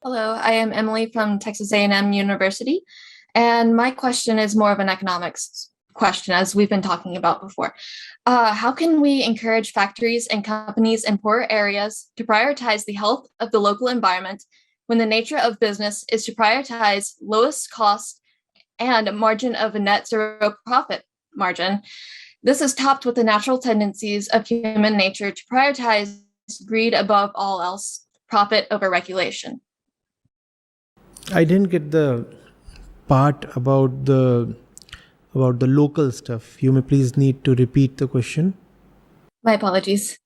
Hello, I am Emily from Texas A&M University, and my question is more of an economics question, as we've been talking about before. How can we encourage factories and companies in poorer areas to prioritize the health of the local environment when the nature of business is to prioritize lowest cost and a margin of a net zero profit margin? This is topped with the natural tendencies of human nature to prioritize greed above all else, profit over regulation. I didn't get the part about the local stuff. You may please need to repeat the question. My apologies.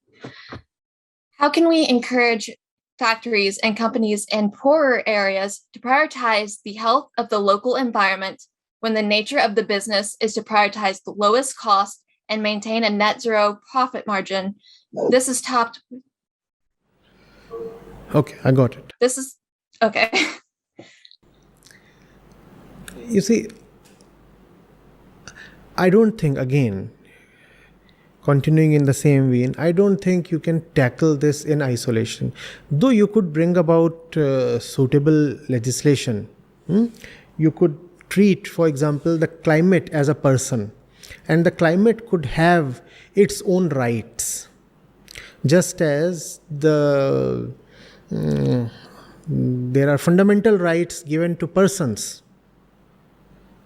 How can we encourage factories and companies in poorer areas to prioritize the health of the local environment when the nature of the business is to prioritize the lowest cost and maintain a net zero profit margin? This is topped. Okay, I got it. This is okay. You see, I don't think, again, continuing in the same vein, I don't think you can tackle this in isolation. Though you could bring about suitable legislation. You could treat, for example, the climate as a person, and the climate could have its own rights, just as there are fundamental rights given to persons.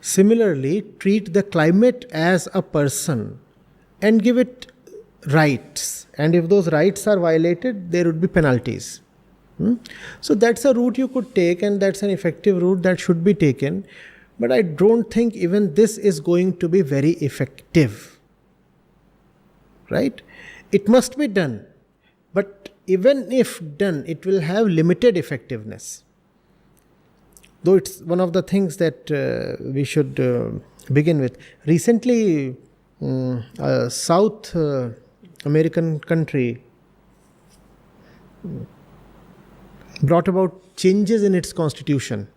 Similarly, treat the climate as a person and give it rights. And if those rights are violated, there would be penalties. So that's a route you could take, and that's an effective route that should be taken. But I don't think even this is going to be very effective. Right? It must be done. But even if done, it will have limited effectiveness. Though it's one of the things that we should begin with. Recently, a South American country brought about changes in its constitution.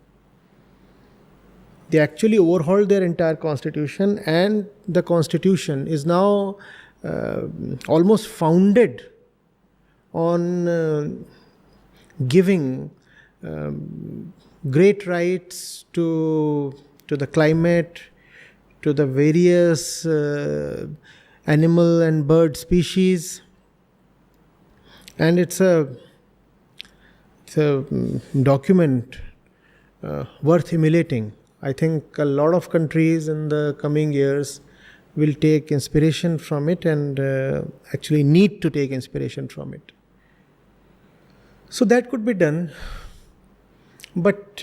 They actually overhauled their entire constitution, and the constitution is now almost founded on giving great rights to the climate, to the various animal and bird species, and it's a document worth emulating. I think a lot of countries in the coming years will take inspiration from it, and actually need to take inspiration from it. So that could be done. But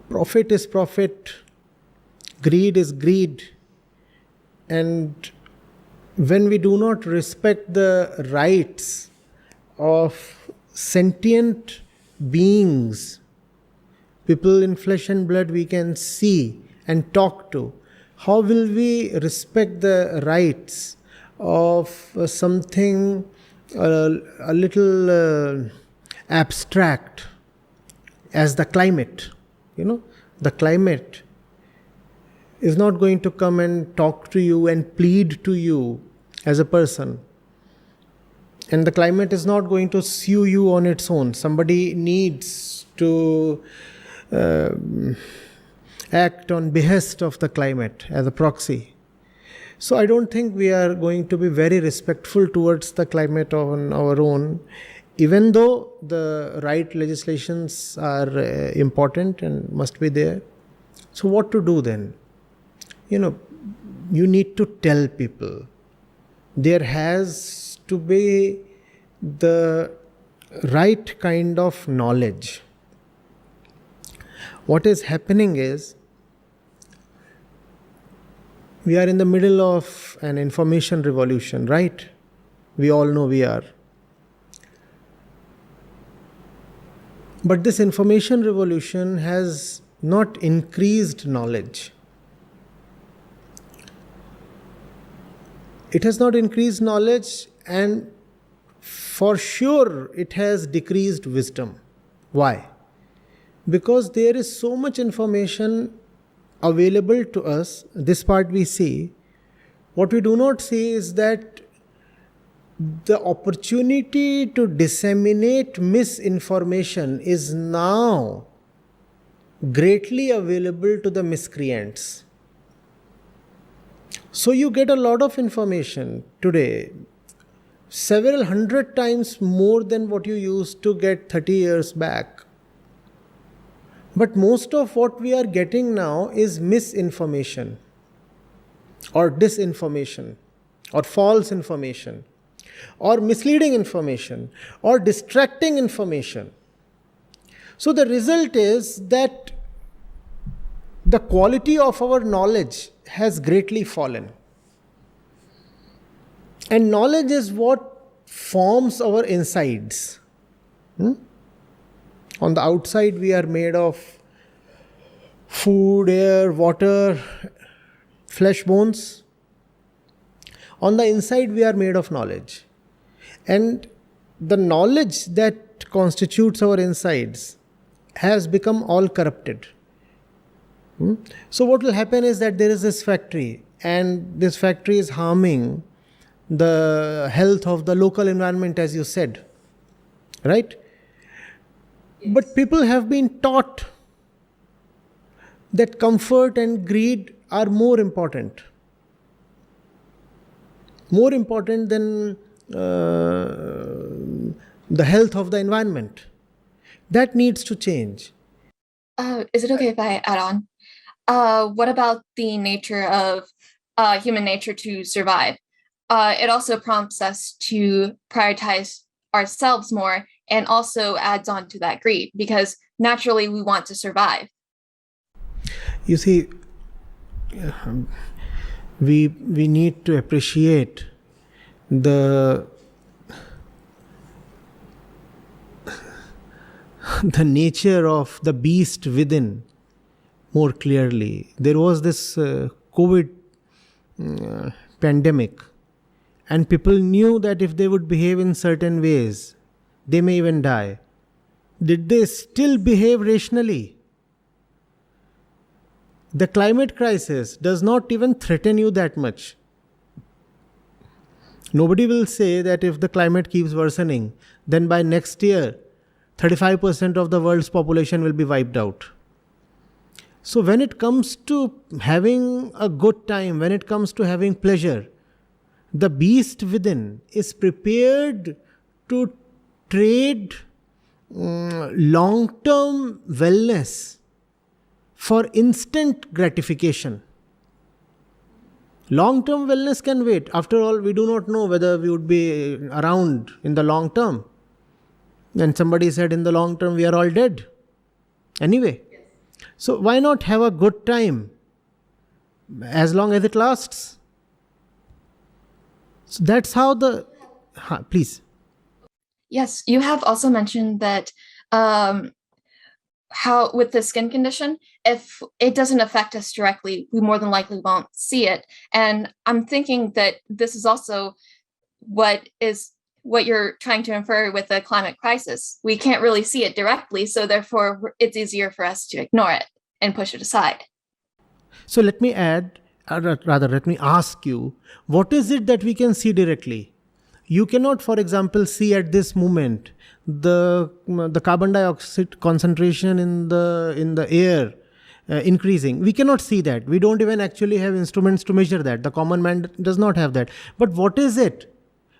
profit is profit, greed is greed, and when we do not respect the rights of sentient beings, people in flesh and blood we can see and talk to, how will we respect the rights of something a little abstract as the climate? The climate is not going to come and talk to you and plead to you as a person, and the climate is not going to sue you on its own. Somebody needs to act on behest of the climate as a proxy. So I don't think we are going to be very respectful towards the climate on our own, even though the right legislations are important and must be there. So what to do then? You need to tell people. There has to be the right kind of knowledge. What is happening is, we are in the middle of an information revolution, right? We all know we are. But this information revolution has not increased knowledge. It has not increased knowledge, and for sure it has decreased wisdom. Why? Because there is so much information available to us. This part we see. What we do not see is that the opportunity to disseminate misinformation is now greatly available to the miscreants. So you get a lot of information today, several hundred times more than what you used to get 30 years back. But most of what we are getting now is misinformation or disinformation or false information or misleading information or distracting information. So the result is that the quality of our knowledge has greatly fallen. And knowledge is what forms our insides. On the outside, we are made of food, air, water, flesh, bones. On the inside, we are made of knowledge. And the knowledge that constitutes our insides has become all corrupted. So what will happen is that there is this factory, and this factory is harming the health of the local environment, as you said. Right? Yes. But people have been taught that comfort and greed are more important than the health of the environment. That needs to change. Is it okay if I add on? What about the nature of human nature to survive? It also prompts us to prioritize ourselves more, and also adds on to that greed, because naturally we want to survive. You see, we need to appreciate the nature of the beast within more clearly. There was this COVID pandemic, and people knew that if they would behave in certain ways, they may even die. Did they still behave rationally? The climate crisis does not even threaten you that much. Nobody will say that if the climate keeps worsening, then by next year, 35% of the world's population will be wiped out. So when it comes to having a good time, when it comes to having pleasure, the beast within is prepared to trade long-term wellness for instant gratification. Long-term wellness can wait. After all, we do not know whether we would be around in the long term. And somebody said in the long term, we are all dead. Anyway. Yes. So why not have a good time as long as it lasts? So that's how the... please. Yes, you have also mentioned that how with the skin condition, if it doesn't affect us directly, we more than likely won't see it. And I'm thinking that this is also what you're trying to infer with the climate crisis. We can't really see it directly, so therefore it's easier for us to ignore it and push it aside. So let me add, rather let me ask you, what is it that we can see directly? You cannot, for example, see at this moment the carbon dioxide concentration in the air increasing. We cannot see that. We don't even actually have instruments to measure that. The common man does not have that. But what is it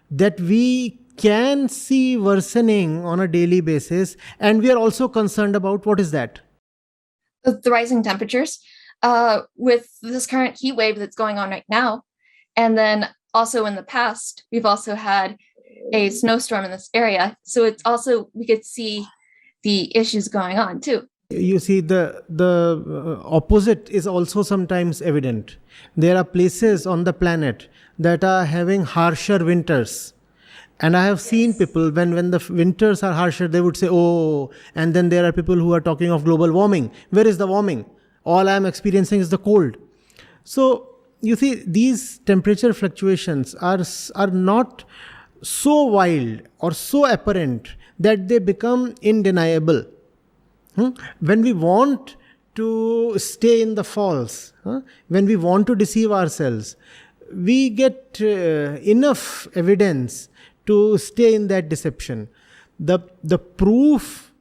that we can see worsening on a daily basis, and we are also concerned about? What is that? The rising temperatures with this current heat wave that's going on right now. And then also in the past, we've also had a snowstorm in this area. So it's also, we could see the issues going on too. You see, the opposite is also sometimes evident. There are places on the planet that are having harsher winters. And I have seen people, when the winters are harsher, they would say, oh, and then there are people who are talking of global warming. Where is the warming? All I am experiencing is the cold. So, you see, these temperature fluctuations are not so wild or so apparent that they become undeniable. When we want to stay in the false, when we want to deceive ourselves, we get enough evidence to stay in that deception. The proof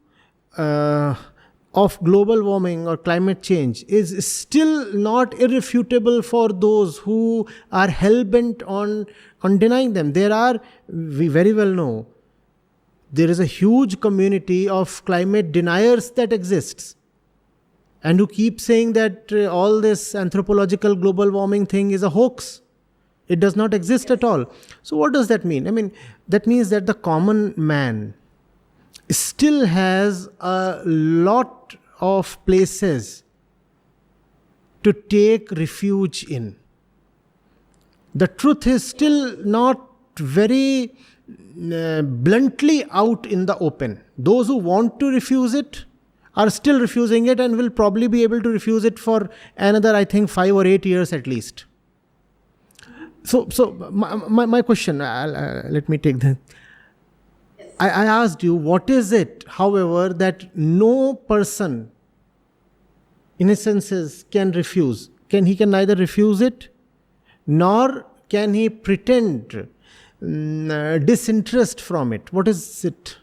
of global warming or climate change is still not irrefutable for those who are hell-bent on denying them. We very well know, there is a huge community of climate deniers that exists, and who keep saying that all this anthropological global warming thing is a hoax. It does not exist at all. So what does that mean? I mean, that means that the common man still has a lot of places to take refuge in. The truth is still not very bluntly out in the open. Those who want to refuse it are still refusing it, and will probably be able to refuse it for another, I think, 5 or 8 years at least. So my question, let me take that. I asked you, what is it, however, that no person in his senses can refuse? He can neither refuse it, nor can he pretend disinterest from it. What is it?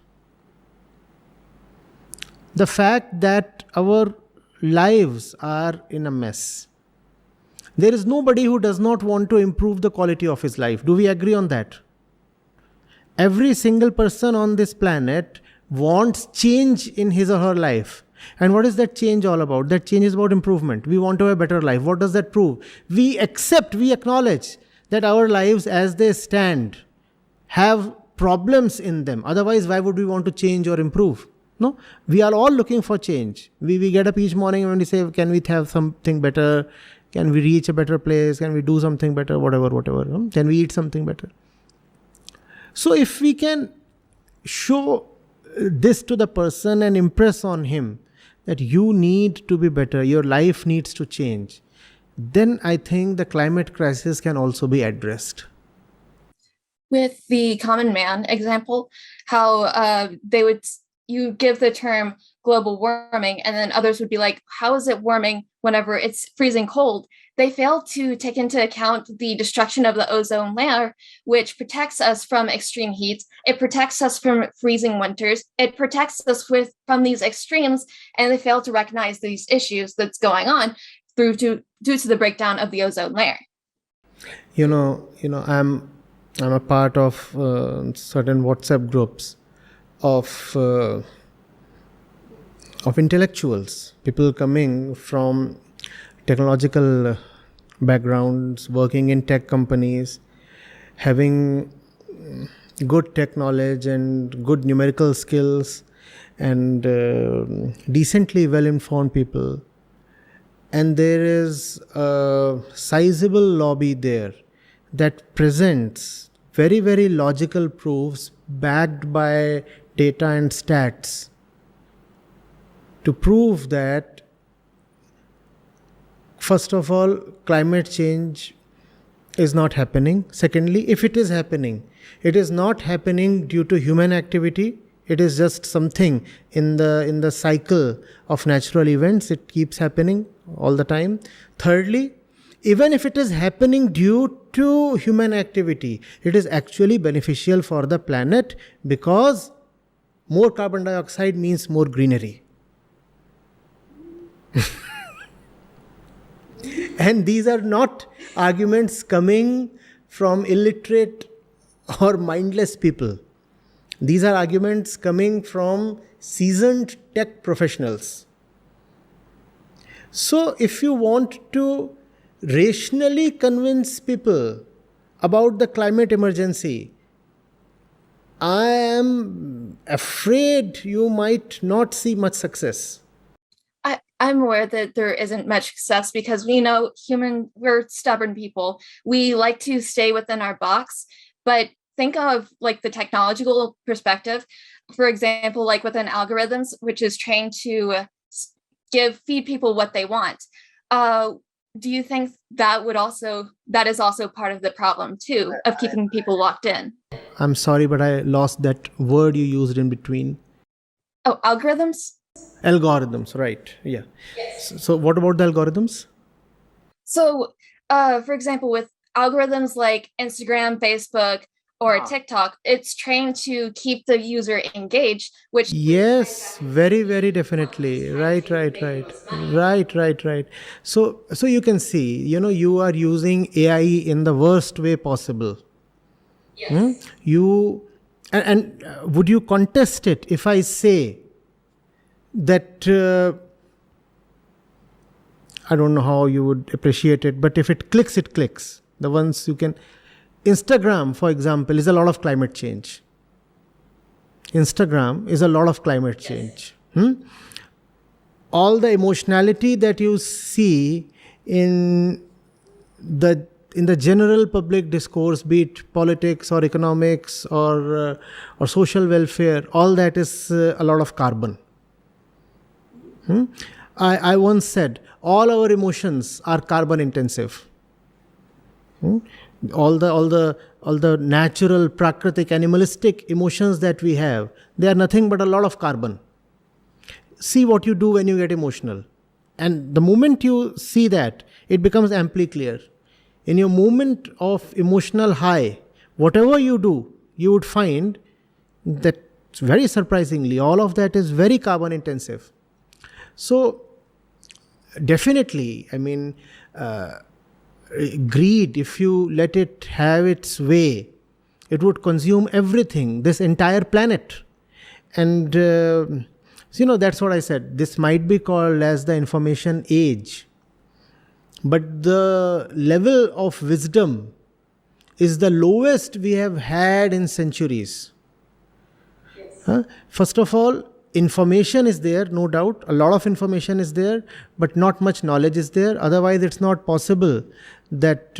The fact that our lives are in a mess. There is nobody who does not want to improve the quality of his life. Do we agree on that? Every single person on this planet wants change in his or her life. And what is that change all about? That change is about improvement. We want to have a better life. What does that prove? We acknowledge that our lives as they stand have problems in them. Otherwise, why would we want to change or improve? No, we are all looking for change. We get up each morning and we say, can we have something better? Can we reach a better place? Can we do something better? Whatever. Can we eat something better? So if we can show this to the person and impress on him that you need to be better, your life needs to change, then I think the climate crisis can also be addressed. With the common man example, how you give the term global warming, and then others would be like, how is it warming whenever it's freezing cold? They fail to take into account the destruction of the ozone layer, which protects us from extreme heat. It protects us from freezing winters. It protects us from these extremes, and they fail to recognize these issues that's going on due to the breakdown of the ozone layer. I'm a part of certain WhatsApp groups of intellectuals, people coming from technological backgrounds, working in tech companies, having good tech knowledge and good numerical skills, and decently well-informed people. And there is a sizable lobby there that presents very, very logical proofs backed by data and stats to prove that, first of all, climate change is not happening. Secondly, if it is happening, it is not happening due to human activity. It is just something in the cycle of natural events. It keeps happening all the time. Thirdly, even if it is happening due to human activity, it is actually beneficial for the planet, because more carbon dioxide means more greenery. And these are not arguments coming from illiterate or mindless people. These are arguments coming from seasoned tech professionals. So if you want to rationally convince people about the climate emergency, I am afraid you might not see much success. I'm aware that there isn't much success, because we know we're stubborn people. We like to stay within our box, but think of like the technological perspective. For example, like within algorithms, which is trained to feed people what they want. Do you think that is also part of the problem too, of keeping people locked in? I'm sorry, but I lost that word you used in between. Oh, algorithms? Algorithms, right. Yeah. Yes. So what about the algorithms? So, for example, with algorithms like Instagram, Facebook, or TikTok, it's trained to keep the user engaged, which Yes, very, very definitely. Right, right, right. Right, right, right. So you can see, you are using AI in the worst way possible. You and would you contest it if I say that I don't know how you would appreciate it, but if it clicks, it clicks. The ones you can. Instagram, for example, is a lot of climate change. Instagram is a lot of climate change. All the emotionality that you see in the general public discourse, be it politics or economics or social welfare, all that is a lot of carbon. I once said all our emotions are carbon intensive. All the natural, prakritic, animalistic emotions that we have, they are nothing but a lot of carbon. See what you do when you get emotional. And the moment you see that, it becomes amply clear. In your moment of emotional high, whatever you do, you would find that very surprisingly, all of that is very carbon intensive. So, definitely, I mean, greed, if you let it have its way, it would consume everything, this entire planet. And that's what I said. This might be called as the information age, but the level of wisdom is the lowest we have had in centuries. First of all, information is there, no doubt. A lot of information is there, but not much knowledge is there. Otherwise, it's not possible that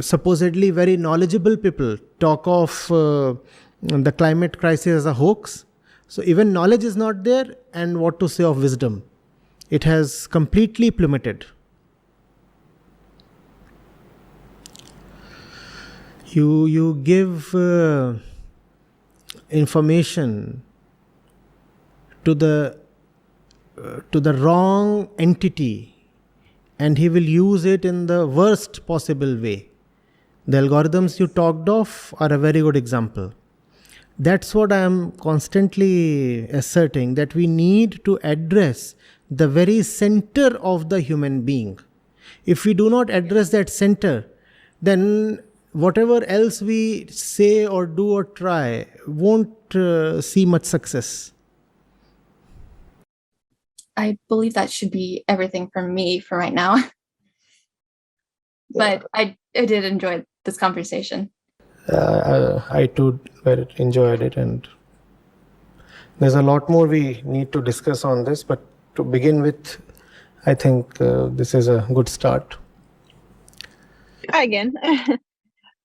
supposedly very knowledgeable people talk of the climate crisis as a hoax. So even knowledge is not there, and what to say of wisdom? It has completely plummeted. You give information to the wrong entity, and he will use it in the worst possible way. The algorithms you talked of are a very good example. That's what I am constantly asserting, that we need to address the very center of the human being. If we do not address that center, then whatever else we say or do or try won't see much success. I believe that should be everything from me for right now. But I did enjoy this conversation. I too very enjoyed it, and there's a lot more we need to discuss on this, but to begin with, I think this is a good start. Hi again.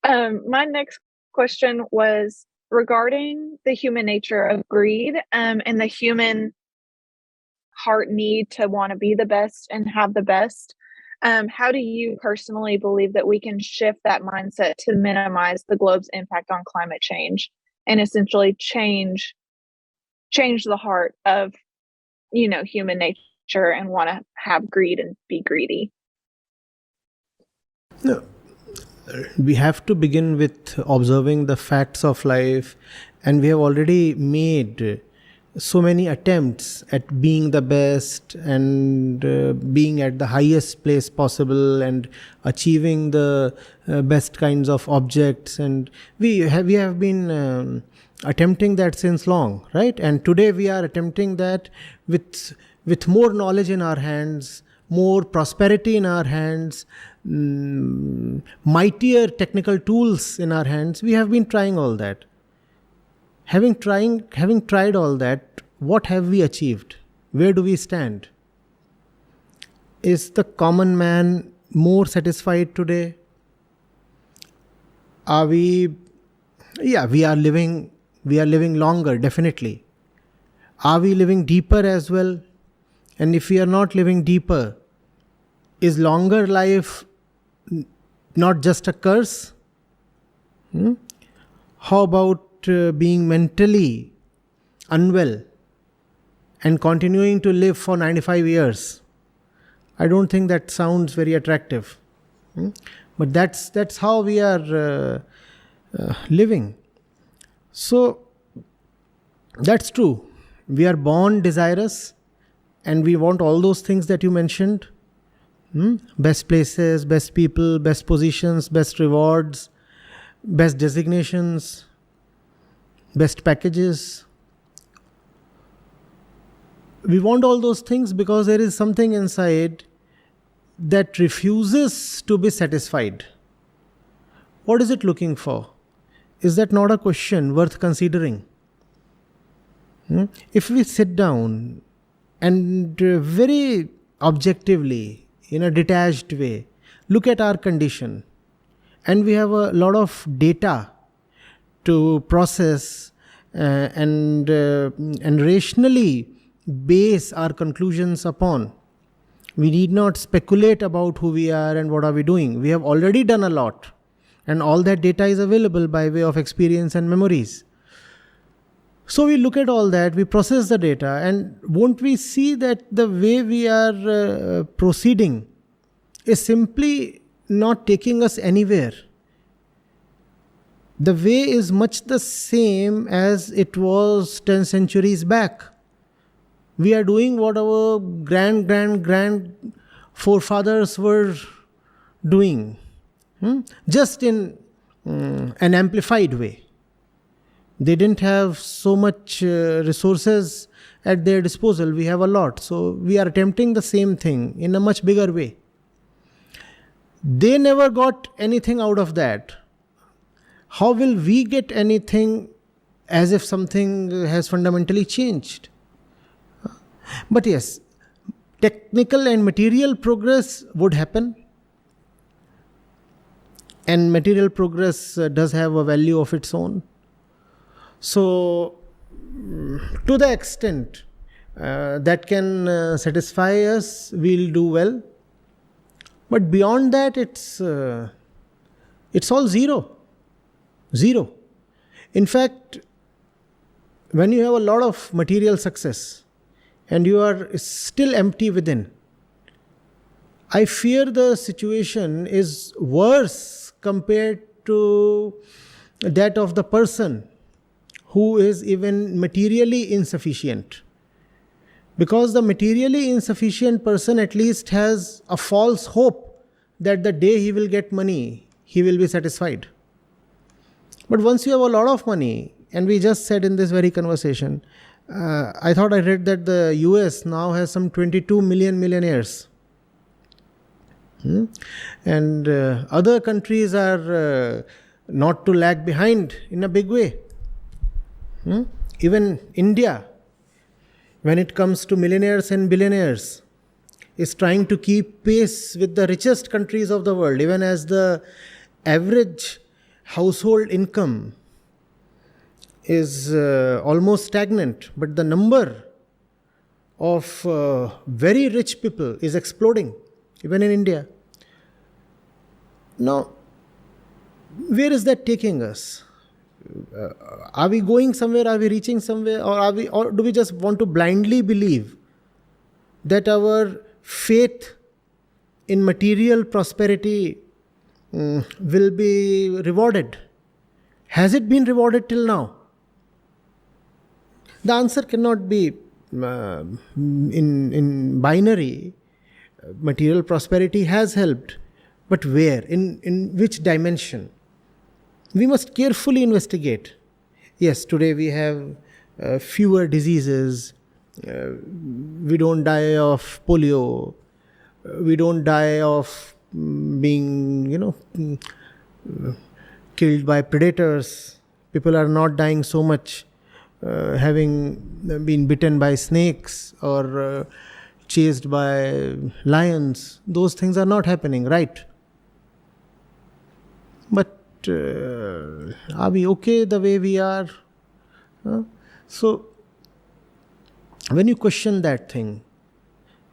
My next question was regarding the human nature of greed and the human heart need to want to be the best and have the best. How do you personally believe that we can shift that mindset to minimize the globe's impact on climate change and essentially change the heart of, human nature and want to have greed and be greedy? No. We have to begin with observing the facts of life, and we have already made so many attempts at being the best and being at the highest place possible and achieving the best kinds of objects, and we have been attempting that since long, right? And today we are attempting that with more knowledge in our hands, more prosperity in our hands, mightier technical tools in our hands. We have been trying all that. Having tried all that, what have we achieved? Where do we stand? Is the common man more satisfied today? Are we? Yeah, we are living longer, definitely. Are we living deeper as well? And if we are not living deeper, is longer life not just a curse? How about being mentally unwell and continuing to live for 95 years? I don't think that sounds very attractive. But that's how we are living. So that's true. We are born desirous and we want all those things that you mentioned. Best places, best people, best positions, best rewards, best designations, best packages. We want all those things because there is something inside that refuses to be satisfied. What is it looking for? Is that not a question worth considering? If we sit down and very objectively, in a detached way, look at our condition, and we have a lot of data to process and rationally base our conclusions upon. We need not speculate about who we are and what are we doing. We have already done a lot, and all that data is available by way of experience and memories. So we look at all that, we process the data, and won't we see that the way we are proceeding is simply not taking us anywhere? The way is much the same as it was 10 centuries back. We are doing what our grand forefathers were doing, just in an amplified way. They didn't have so much resources at their disposal. We have a lot. So we are attempting the same thing in a much bigger way. They never got anything out of that. How will we get anything as if something has fundamentally changed? But yes, technical and material progress would happen. And material progress does have a value of its own. So, to the extent that can satisfy us, we'll do well. But beyond that, it's all zero. Zero. In fact, when you have a lot of material success and you are still empty within, I fear the situation is worse compared to that of the person who is even materially insufficient. Because the materially insufficient person at least has a false hope that the day he will get money, he will be satisfied. But once you have a lot of money, and we just said in this very conversation, I thought I read that the US now has some 22 million millionaires. And other countries are not to lag behind in a big way. Even India, when it comes to millionaires and billionaires, is trying to keep pace with the richest countries of the world, even as the average household income is almost stagnant, but the number of very rich people is exploding, even in India. Now, where is that taking us? Are we going somewhere? Are we reaching somewhere? Or do we just want to blindly believe that our faith in material prosperity will be rewarded? Has it been rewarded till now? The answer cannot be in binary. Material prosperity has helped, but where? In which dimension? We must carefully investigate. Yes, today we have fewer diseases. We don't die of polio. We don't die of being, killed by predators. People are not dying so much having been bitten by snakes or chased by lions. Those things are not happening, right? But are we okay the way we are? So, when you question that thing,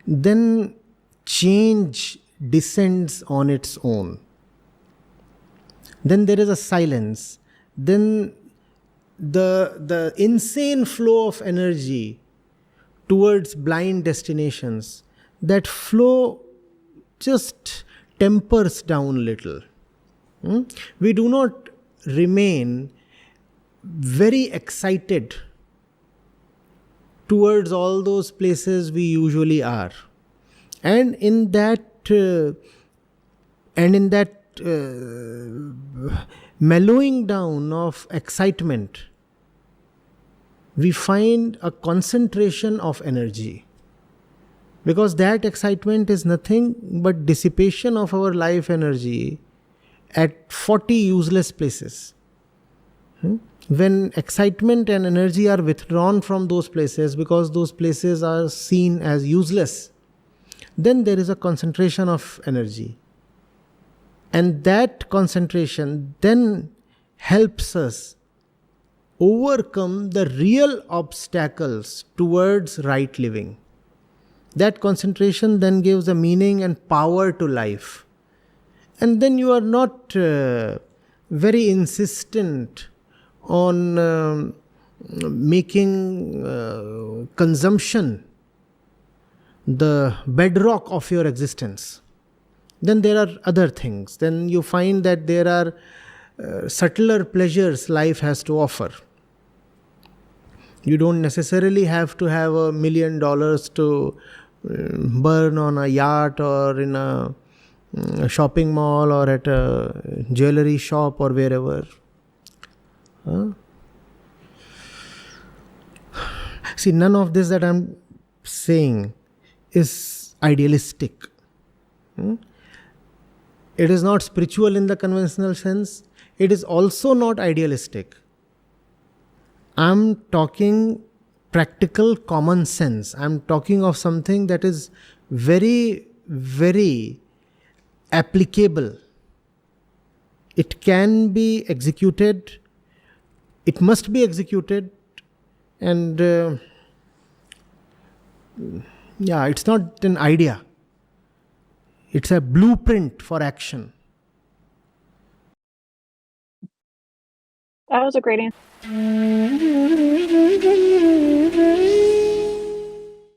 then change descends on its own. Then there is a silence. Then the insane flow of energy towards blind destinations, that flow just tempers down little. We do not remain very excited towards all those places we usually are. And in that mellowing down of excitement, we find a concentration of energy. Because that excitement is nothing but dissipation of our life energy at 40 useless places. When excitement and energy are withdrawn from those places because those places are seen as useless, then there is a concentration of energy. And that concentration then helps us overcome the real obstacles towards right living. That concentration then gives a meaning and power to life. And then you are not very insistent on making consumption the bedrock of your existence. Then there are other things. Then you find that there are subtler pleasures life has to offer. You don't necessarily have to have $1 million to burn on a yacht or in a shopping mall or at a jewelry shop or wherever. See, none of this that I'm saying is idealistic. It is not spiritual in the conventional sense. It is also not idealistic. I'm talking practical common sense. I'm talking of something that is very, very applicable. It can be executed. It must be executed. And it's not an idea. It's a blueprint for action. That was a great answer.